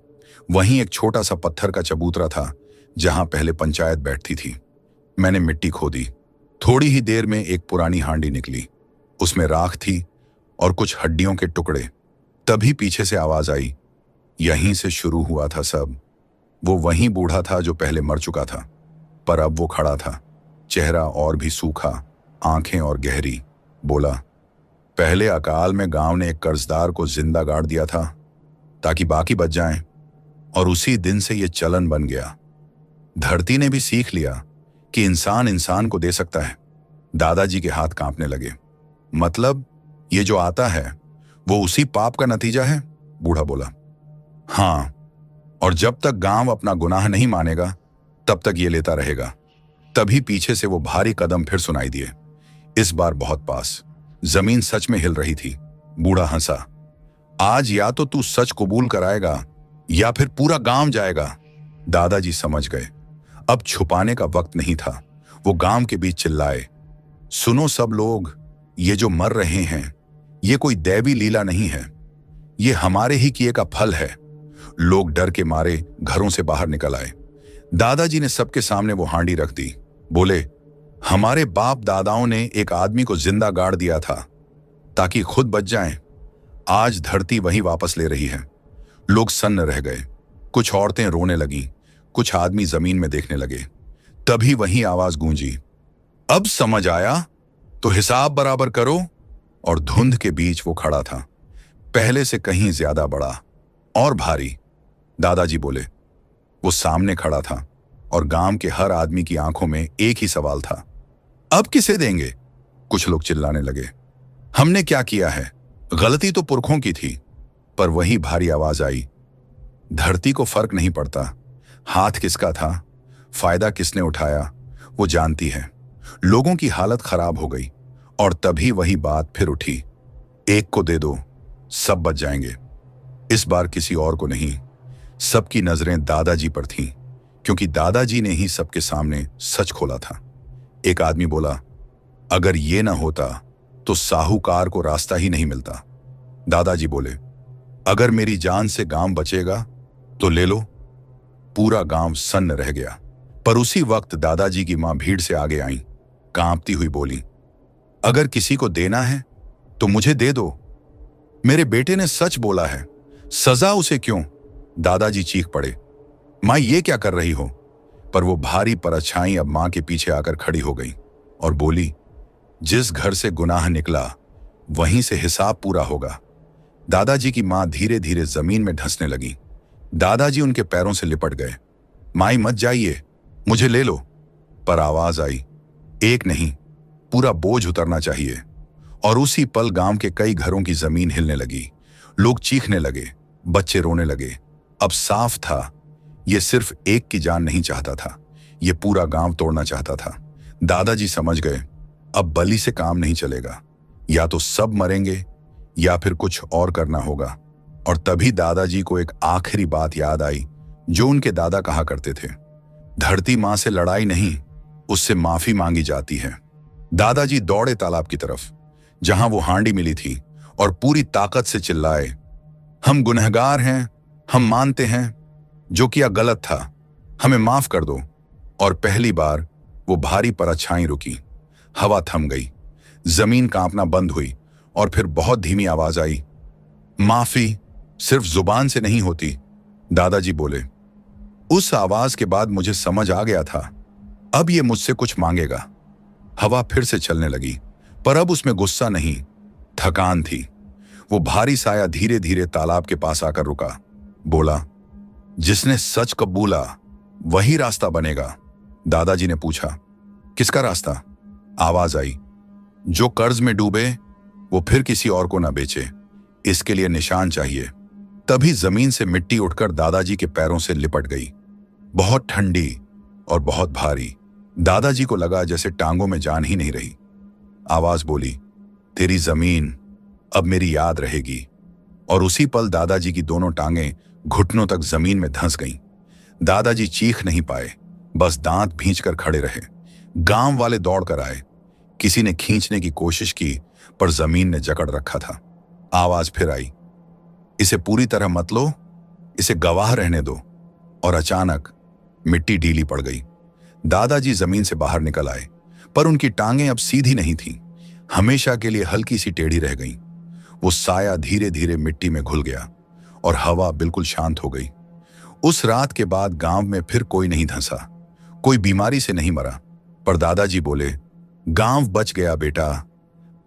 वहीं एक छोटा सा पत्थर का चबूतरा था, जहां पहले पंचायत बैठती थी। मैंने मिट्टी खोदी। थोड़ी ही देर में एक पुरानी हांडी निकली। उसमें राख थी और कुछ हड्डियों के टुकड़े। तभी पीछे से आवाज आई, यहीं से शुरू हुआ था सब। वो वही बूढ़ा था जो पहले मर चुका था, पर अब वो खड़ा था, चेहरा और भी सूखा, आंखें और गहरी। बोला, पहले अकाल में गांव ने एक कर्जदार को जिंदा गाड़ दिया था ताकि बाकी बच जाएं, और उसी दिन से ये चलन बन गया। धरती ने भी सीख लिया कि इंसान इंसान को दे सकता है। दादाजी के हाथ कांपने लगे। मतलब ये जो आता है वो उसी पाप का नतीजा है? बूढ़ा बोला, हाँ, और जब तक गांव अपना गुनाह नहीं मानेगा तब तक ये लेता रहेगा। तभी पीछे से वो भारी कदम फिर सुनाई दिए, इस बार बहुत पास। जमीन सच में हिल रही थी। बूढ़ा हंसा, आज या तो तू सच कबूल कराएगा या फिर पूरा गांव जाएगा। दादाजी समझ गए, अब छुपाने का वक्त नहीं था। वो गांव के बीच चिल्लाए, सुनो सब लोग, ये जो मर रहे हैं ये कोई दैवी लीला नहीं है, ये हमारे ही किए का फल है। लोग डर के मारे घरों से बाहर निकल आए। दादाजी ने सबके सामने वो हांडी रख दी। बोले, हमारे बाप दादाओं ने एक आदमी को जिंदा गाड़ दिया था ताकि खुद बच जाएं। आज धरती वही वापस ले रही है। लोग सन्न रह गए। कुछ औरतें रोने लगीं, कुछ आदमी जमीन में देखने लगे। तभी वही आवाज गूंजी, अब समझ आया तो हिसाब बराबर करो। और धुंध के बीच वो खड़ा था, पहले से कहीं ज्यादा बड़ा और भारी। दादाजी बोले, वो सामने खड़ा था और गांव के हर आदमी की आंखों में एक ही सवाल था, अब किसे देंगे? कुछ लोग चिल्लाने लगे, हमने क्या किया है? गलती तो पुरखों की थी। पर वही भारी आवाज आई, धरती को फर्क नहीं पड़ता हाथ किसका था, फायदा किसने उठाया, वो जानती है। लोगों की हालत खराब हो गई और तभी वही बात फिर उठी, एक को दे दो, सब बच जाएंगे। इस बार किसी और को नहीं, सबकी नजरें दादाजी पर थीं, क्योंकि दादाजी ने ही सबके सामने सच खोला था। एक आदमी बोला, अगर ये ना होता तो साहूकार को रास्ता ही नहीं मिलता। दादाजी बोले, अगर मेरी जान से गांव बचेगा तो ले लो। पूरा गांव सन्न रह गया। पर उसी वक्त दादाजी की मां भीड़ से आगे आईं, कांपती हुई बोली, अगर किसी को देना है तो मुझे दे दो, मेरे बेटे ने सच बोला है, सजा उसे क्यों? दादाजी चीख पड़े, मां ये क्या कर रही हो? पर वो भारी परछाई अब मां के पीछे आकर खड़ी हो गई और बोली, जिस घर से गुनाह निकला वहीं से हिसाब पूरा होगा। दादाजी की मां धीरे धीरे जमीन में धंसने लगी। दादाजी उनके पैरों से लिपट गए। माई मत जाइए, मुझे ले लो। पर आवाज आई, एक नहीं, पूरा बोझ उतरना चाहिए। और उसी पल गांव के कई घरों की जमीन हिलने लगी। लोग चीखने लगे, बच्चे रोने लगे। अब साफ था, ये सिर्फ एक की जान नहीं चाहता था, ये पूरा गांव तोड़ना चाहता था। दादाजी समझ गए, अब बलि से काम नहीं चलेगा, या तो सब मरेंगे या फिर कुछ और करना होगा। और तभी दादाजी को एक आखिरी बात याद आई जो उनके दादा कहा करते थे, धरती मां से लड़ाई नहीं, उससे माफी मांगी जाती है। दादाजी दौड़े तालाब की तरफ, जहां वो हांडी मिली थी, और पूरी ताकत से चिल्लाए, हम गुनहगार हैं, हम मानते हैं, जो किया गलत था, हमें माफ कर दो। और पहली बार वो भारी परछाई रुकी, हवा थम गई, जमीन कांपना बंद हुई, और फिर बहुत धीमी आवाज आई, माफी सिर्फ जुबान से नहीं होती, दादाजी बोले। उस आवाज के बाद मुझे समझ आ गया था, अब ये मुझसे कुछ मांगेगा। हवा फिर से चलने लगी, पर अब उसमें गुस्सा नहीं, थकान थी। वो भारी साया धीरे धीरे तालाब के पास आकर रुका, बोला, जिसने सच कबूला वही रास्ता बनेगा। दादाजी ने पूछा, किसका रास्ता? आवाज आई, जो कर्ज में डूबे वो फिर किसी और को ना बेचे, इसके लिए निशान चाहिए। तभी जमीन से मिट्टी उठकर दादाजी के पैरों से लिपट गई, बहुत ठंडी और बहुत भारी। दादाजी को लगा जैसे टांगों में जान ही नहीं रही। आवाज बोली, तेरी जमीन अब मेरी याद रहेगी। और उसी पल दादाजी की दोनों टांगें घुटनों तक जमीन में धंस गईं। दादाजी चीख नहीं पाए, बस दांत भींचकर खड़े रहे। गांव वाले दौड़कर आए, किसी ने खींचने की कोशिश की, पर जमीन ने जकड़ रखा था। आवाज फिर आई, इसे पूरी तरह मत लो, इसे गवाह रहने दो। और अचानक मिट्टी ढीली पड़ गई। दादाजी जमीन से बाहर निकल आए, पर उनकी टांगें अब सीधी नहीं थीं, हमेशा के लिए हल्की सी टेढ़ी रह गईं। वो साया धीरे धीरे मिट्टी में घुल गया और हवा बिल्कुल शांत हो गई। उस रात के बाद गांव में फिर कोई नहीं धंसा, कोई बीमारी से नहीं मरा। पर दादाजी बोले, गांव बच गया बेटा,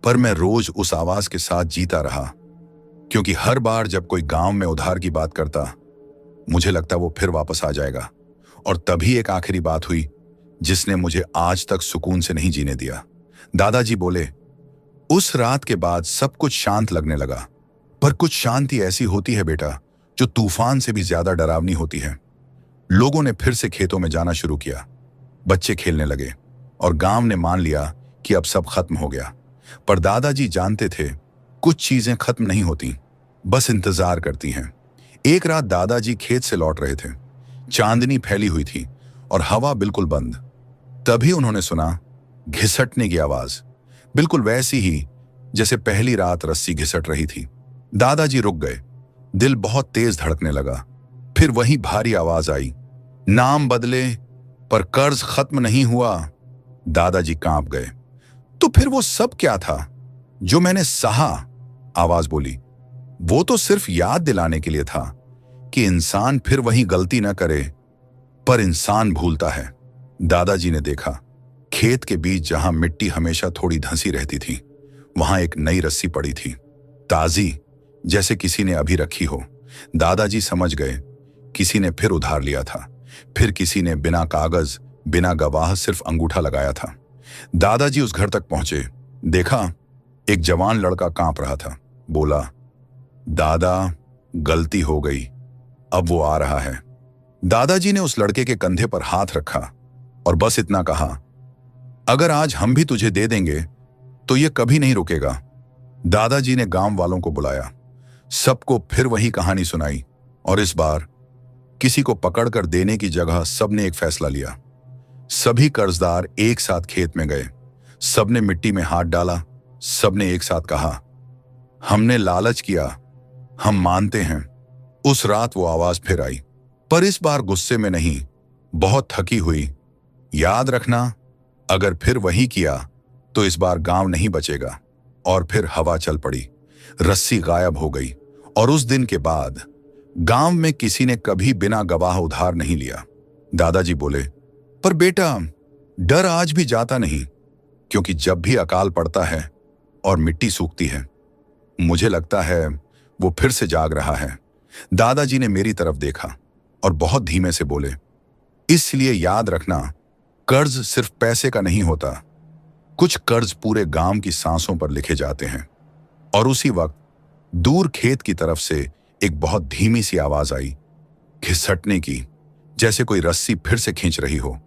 पर मैं रोज उस आवाज के साथ जीता रहा, क्योंकि हर बार जब कोई गांव में उधार की बात करता, मुझे लगता वो फिर वापस आ जाएगा। और तभी एक आखिरी बात हुई जिसने मुझे आज तक सुकून से नहीं जीने दिया। दादाजी बोले, उस रात के बाद सब कुछ शांत लगने लगा, पर कुछ शांति ऐसी होती है बेटा जो तूफान से भी ज्यादा डरावनी होती है। लोगों ने फिर से खेतों में जाना शुरू किया, बच्चे खेलने लगे, और गांव ने मान लिया कि अब सब खत्म हो गया। पर दादाजी जानते थे, कुछ चीजें खत्म नहीं होती, बस इंतजार करती हैं। एक रात दादाजी खेत से लौट रहे थे, चांदनी फैली हुई थी और हवा बिल्कुल बंद। तभी उन्होंने सुना घिसटने की आवाज, बिल्कुल वैसी ही जैसे पहली रात रस्सी घिसट रही थी। दादाजी रुक गए, दिल बहुत तेज धड़कने लगा। फिर वही भारी आवाज आई, नाम बदले पर कर्ज खत्म नहीं हुआ। दादाजी कांप गए। तो फिर वो सब क्या था जो मैंने सहा? आवाज बोली, वो तो सिर्फ याद दिलाने के लिए था कि इंसान फिर वही गलती न करे, पर इंसान भूलता है। दादाजी ने देखा, खेत के बीच जहां मिट्टी हमेशा थोड़ी धंसी रहती थी, वहां एक नई रस्सी पड़ी थी, ताजी, जैसे किसी ने अभी रखी हो। दादाजी समझ गए, किसी ने फिर उधार लिया था, फिर किसी ने बिना कागज, बिना गवाह, सिर्फ अंगूठा लगाया था। दादाजी उस घर तक पहुंचे, देखा एक जवान लड़का कांप रहा था। बोला, दादा गलती हो गई, अब वो आ रहा है। दादाजी ने उस लड़के के कंधे पर हाथ रखा और बस इतना कहा, अगर आज हम भी तुझे दे देंगे तो ये कभी नहीं रुकेगा। दादाजी ने गांव वालों को बुलाया, सबको फिर वही कहानी सुनाई, और इस बार किसी को पकड़कर देने की जगह सबने एक फैसला लिया। सभी कर्जदार एक साथ खेत में गए, सबने मिट्टी में हाथ डाला, सबने एक साथ कहा, हमने लालच किया, हम मानते हैं। उस रात वो आवाज फिर आई, पर इस बार गुस्से में नहीं, बहुत थकी हुई। याद रखना, अगर फिर वही किया तो इस बार गांव नहीं बचेगा। और फिर हवा चल पड़ी, रस्सी गायब हो गई, और उस दिन के बाद गांव में किसी ने कभी बिना गवाह उधार नहीं लिया। दादाजी बोले, पर बेटा डर आज भी जाता नहीं, क्योंकि जब भी अकाल पड़ता है और मिट्टी सूखती है, मुझे लगता है वो फिर से जाग रहा है। दादाजी ने मेरी तरफ देखा और बहुत धीमे से बोले, इसलिए याद रखना, कर्ज सिर्फ पैसे का नहीं होता, कुछ कर्ज पूरे गांव की सांसों पर लिखे जाते हैं। और उसी वक्त दूर खेत की तरफ से एक बहुत धीमी सी आवाज आई, घिसटने की, जैसे कोई रस्सी फिर से खींच रही हो।